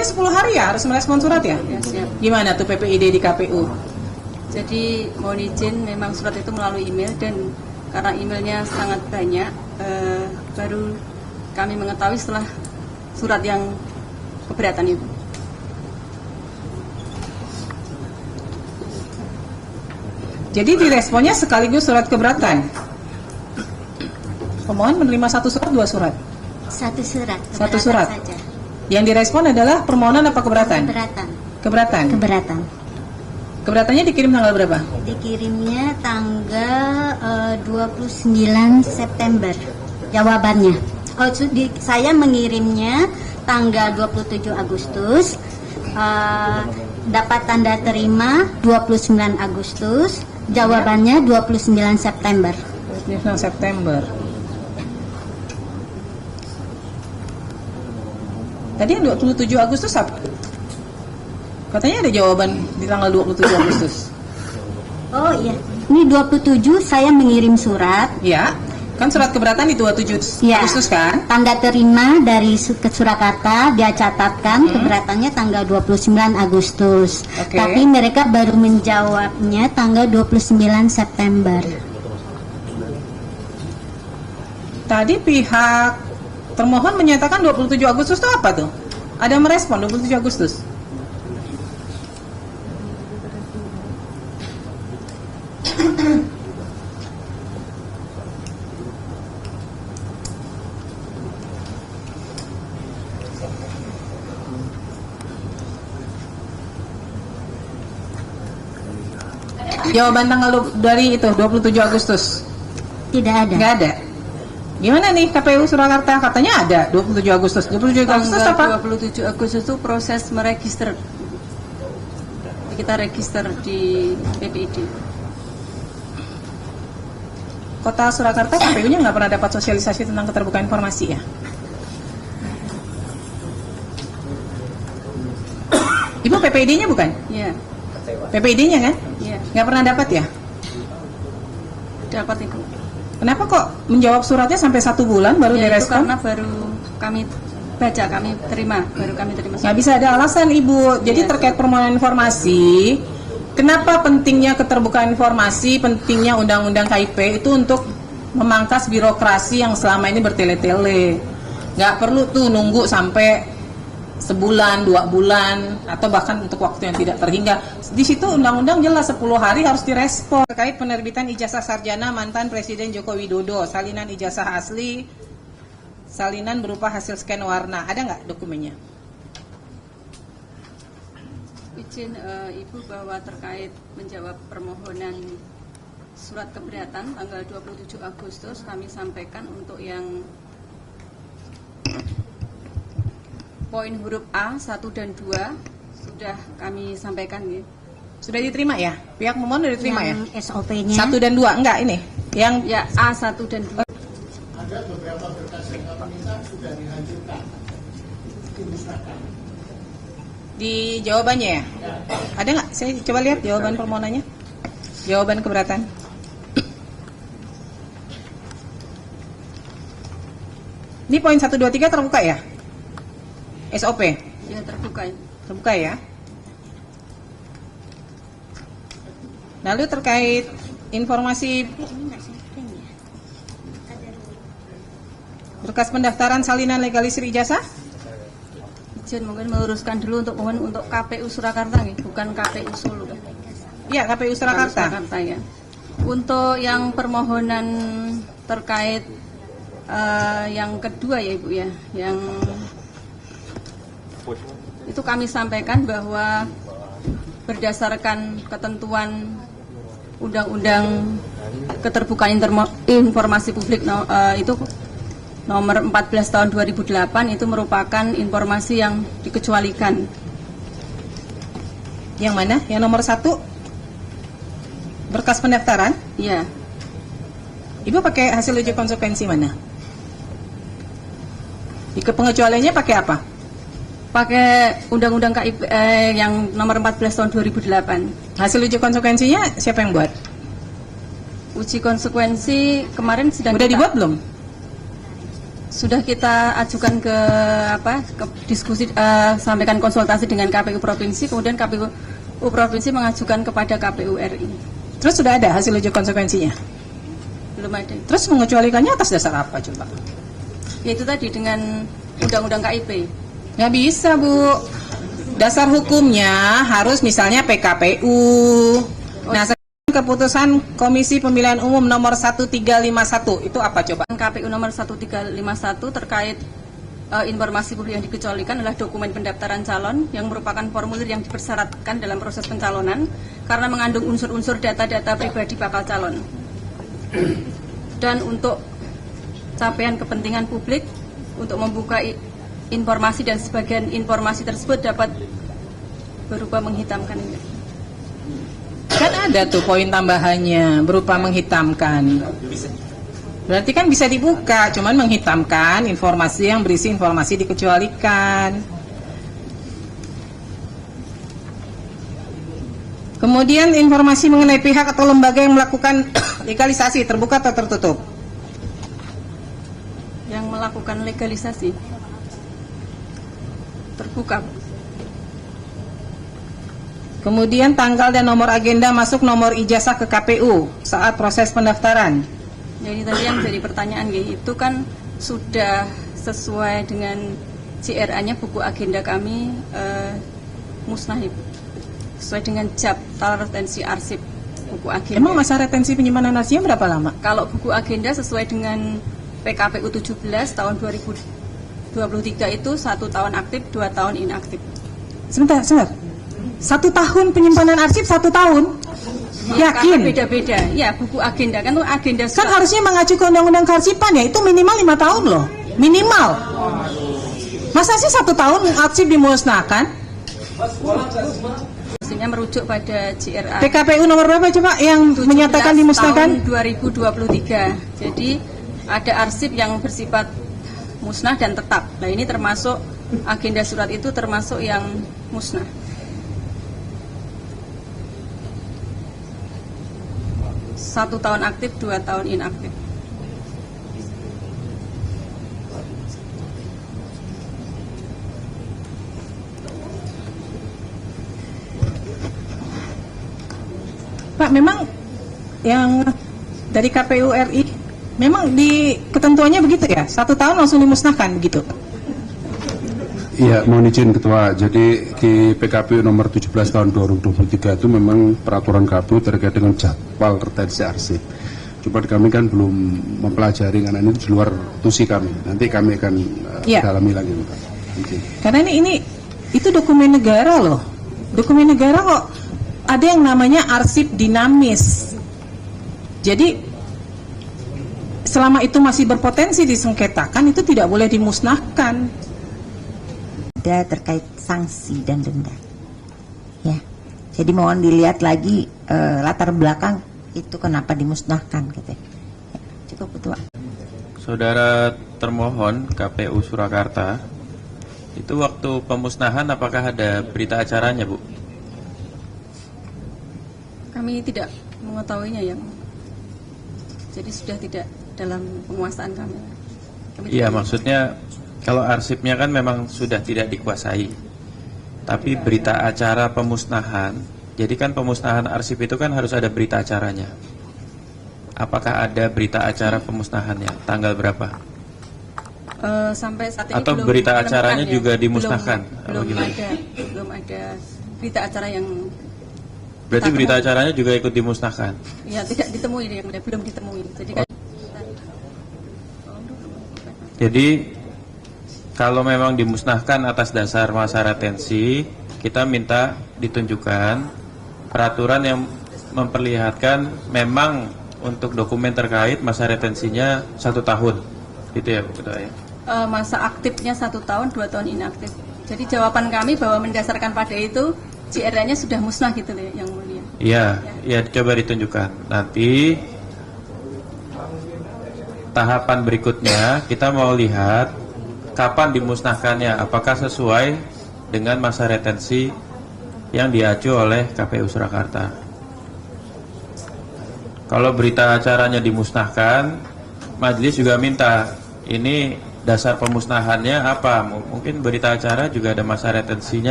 pokoknya 10 hari ya harus merespon surat ya? Ya, siap. Gimana tuh PPID di KPU? Jadi mohon izin, memang surat itu melalui email, dan karena emailnya sangat banyak, baru kami mengetahui setelah surat yang keberatan itu. Jadi diresponnya sekaligus surat keberatan. Pemohon menerima satu surat, dua surat? Satu surat. Satu surat. Saja. Yang direspon adalah permohonan apa keberatan? Keberatan. Keberatan. Keberatan. Keberatannya dikirim tanggal berapa? Dikirimnya tanggal 29 September. Jawabannya. Saya mengirimnya tanggal 27 Agustus. Dapat tanda terima 29 Agustus. Jawabannya 29 September. 29 September. Tadi yang 27 Agustus apa? Katanya ada jawaban di tanggal 27 Agustus. Oh iya, ini 27 saya mengirim surat. Ya, kan surat keberatan di 27 Ya, Agustus kan? tanda terima dari ke Surakarta, dia catatkan keberatannya tanggal 29 Agustus. Oke. Tapi mereka baru menjawabnya tanggal 29 September. Tadi pihak termohon menyatakan 27 Agustus itu apa tuh? Ada merespon 27 Agustus? Jawaban tanggal dari itu 27 Agustus Tidak ada. nggak ada. Gimana nih KPU Surakarta? Katanya ada 27 Agustus. 27 Agustus Tanggal apa? 27 Agustus itu proses meregister. Kita register di PPID. Kota Surakarta KPU-nya nggak pernah dapat sosialisasi tentang keterbukaan informasi ya? Ibu PPID-nya bukan? Ya, PPID-nya kan? ya, Nggak pernah dapat ya? dapat itu. Kenapa kok menjawab suratnya sampai 1 bulan baru Ya, itu direspon? karena baru kami baca, kami terima, baru kami terima. Nggak bisa ada alasan Ibu. Jadi Iya. terkait permohonan informasi, kenapa pentingnya keterbukaan informasi, pentingnya undang-undang KIP itu untuk memangkas birokrasi yang selama ini bertele-tele. Nggak perlu tuh nunggu sampai sebulan, 2 bulan, atau bahkan untuk waktu yang tidak terhingga. Di situ undang-undang jelas 10 hari harus direspon. Terkait penerbitan ijazah sarjana mantan Presiden Joko Widodo, salinan ijazah asli, salinan berupa hasil scan warna, ada nggak dokumennya? Izin Ibu bahwa terkait menjawab permohonan surat keberatan tanggal 27 Agustus kami sampaikan untuk yang poin huruf A 1 dan 2 sudah kami sampaikan ya. Sudah diterima ya? Pihak pemohon sudah diterima ya? Yang SOP-nya 1 dan 2, enggak ini? Yang Ya, A 1 dan 2. Ada beberapa berkas yang kami minta sudah dihancurkan, dimusnahkan. di jawabannya ya? Ada nggak? Saya coba lihat jawaban permohonannya. Jawaban keberatan. Ini poin 1, 2, 3 terbuka ya? SOP? Ya, terbuka ya. Terbuka ya? Lalu terkait informasi berkas pendaftaran salinan legalisir ijazah? Izin mungkin meluruskan dulu untuk mohon untuk KPU Surakarta nih, bukan KPU Solo. Iya, KPU Surakarta. Surakarta ya. Untuk yang permohonan terkait yang kedua ya Ibu ya, yang itu kami sampaikan bahwa berdasarkan ketentuan Undang-Undang Keterbukaan Informasi Publik itu nomor 14 tahun 2008 itu merupakan informasi yang dikecualikan. Yang mana? Yang nomor 1? Berkas pendaftaran? Ya, Ibu pakai hasil uji konsekuensi mana? Di pengecualiannya pakai apa? pakai Undang-Undang KIP yang nomor 14 tahun 2008. Hasil uji konsekuensinya siapa yang buat? Uji konsekuensi kemarin sedang Udah kita- dibuat belum? Sudah kita ajukan ke diskusi, sampaikan konsultasi dengan KPU Provinsi, kemudian KPU Provinsi mengajukan kepada KPU RI. Terus sudah ada hasil uji konsekuensinya? Belum ada. Terus mengecualikannya atas dasar apa coba? Yaitu tadi dengan Undang-Undang KIP. Nggak bisa, Bu. Dasar hukumnya harus misalnya PKPU. Nah, keputusan Komisi Pemilihan Umum nomor 1351 itu apa coba? KPU nomor 1351 terkait informasi publik yang dikecualikan adalah dokumen pendaftaran calon yang merupakan formulir yang dipersyaratkan dalam proses pencalonan karena mengandung unsur-unsur data-data pribadi bakal calon. Dan untuk capaian kepentingan publik untuk membuka informasi dan sebagian informasi tersebut dapat berupa menghitamkan ini. Kan ada tuh poin tambahannya berupa menghitamkan. Berarti kan bisa dibuka, cuman menghitamkan informasi yang berisi informasi dikecualikan. Kemudian informasi mengenai pihak atau lembaga yang melakukan legalisasi terbuka atau tertutup? Yang melakukan legalisasi terbuka. Kemudian tanggal dan nomor agenda masuk nomor ijazah ke KPU saat proses pendaftaran. Jadi tadi yang jadi pertanyaan itu kan sudah sesuai dengan CRA-nya buku agenda kami musnah, sesuai dengan jadwal retensi arsip buku agenda. Emang masa retensi penyimpanan arsipnya berapa lama? Kalau buku agenda sesuai dengan PKPU 17 tahun 2023 itu 1 tahun aktif, 2 tahun inaktif. Sebentar. 1 tahun penyimpanan arsip 1 tahun? Yakin? Karena beda-beda. Ya, buku agenda kan tuh agenda. Kan harusnya mengacu ke undang-undang kearsipan ya, itu minimal 5 tahun loh. Minimal. Masa sih 1 tahun arsip dimusnahkan? Maksudnya merujuk pada CRA. PKPU nomor berapa coba yang menyatakan dimusnahkan? Tahun 2023. Jadi ada arsip yang bersifat musnah dan tetap. Nah, ini termasuk agenda surat itu termasuk yang musnah. 1 tahun aktif, 2 tahun inaktif. Pak, memang yang dari KPU RI memang di ketentuannya begitu ya? 1 tahun langsung dimusnahkan begitu? Iya, mohon izin Ketua. Jadi di PKPU nomor 17 tahun 2023 itu memang peraturan KPU terkait dengan jadwal retensi arsip. Cuma kami kan belum mempelajari karena ini di luar tusi kami. Nanti kami akan dalami lagi, Pak. Karena ini itu dokumen negara loh. Dokumen negara kok ada yang namanya arsip dinamis. Jadi selama itu masih berpotensi disengketakan itu tidak boleh dimusnahkan. Terkait sanksi dan denda, ya. Jadi mohon dilihat lagi latar belakang itu kenapa dimusnahkan, gitu. Ya, cukup Ketua. Saudara termohon KPU Surakarta, itu waktu pemusnahan apakah ada berita acaranya, Bu? Kami tidak mengetahuinya yang. Jadi sudah tidak dalam penguasaan kami. Iya, maksudnya kalau arsipnya kan memang sudah tidak dikuasai. Tapi berita acara pemusnahan, jadi kan pemusnahan arsip itu kan harus ada berita acaranya. Apakah ada berita acara pemusnahannya? Tanggal berapa? Sampai saat ini atau belum berita menemukan acaranya ya. juga dimusnahkan? Belum ada berita acara yang. Berarti berita acaranya juga ikut dimusnahkan? Ya, tidak ditemui, belum ditemui. Jadi kalau memang dimusnahkan atas dasar masa retensi, kita minta ditunjukkan peraturan yang memperlihatkan memang untuk dokumen terkait masa retensinya 1 tahun, gitu ya Bu Ketua ya? Masa aktifnya 1 tahun, 2 tahun inaktif. Jadi jawaban kami bahwa mendasarkan pada itu CRA-nya sudah musnah gitu loh, yang mulia. Iya, ya coba ditunjukkan. Nanti tahapan berikutnya kita mau lihat kapan dimusnahkannya, apakah sesuai dengan masa retensi yang diacu oleh KPU Surakarta. Kalau berita acaranya dimusnahkan, majelis juga minta ini dasar pemusnahannya apa. Mungkin berita acara juga ada masa retensinya.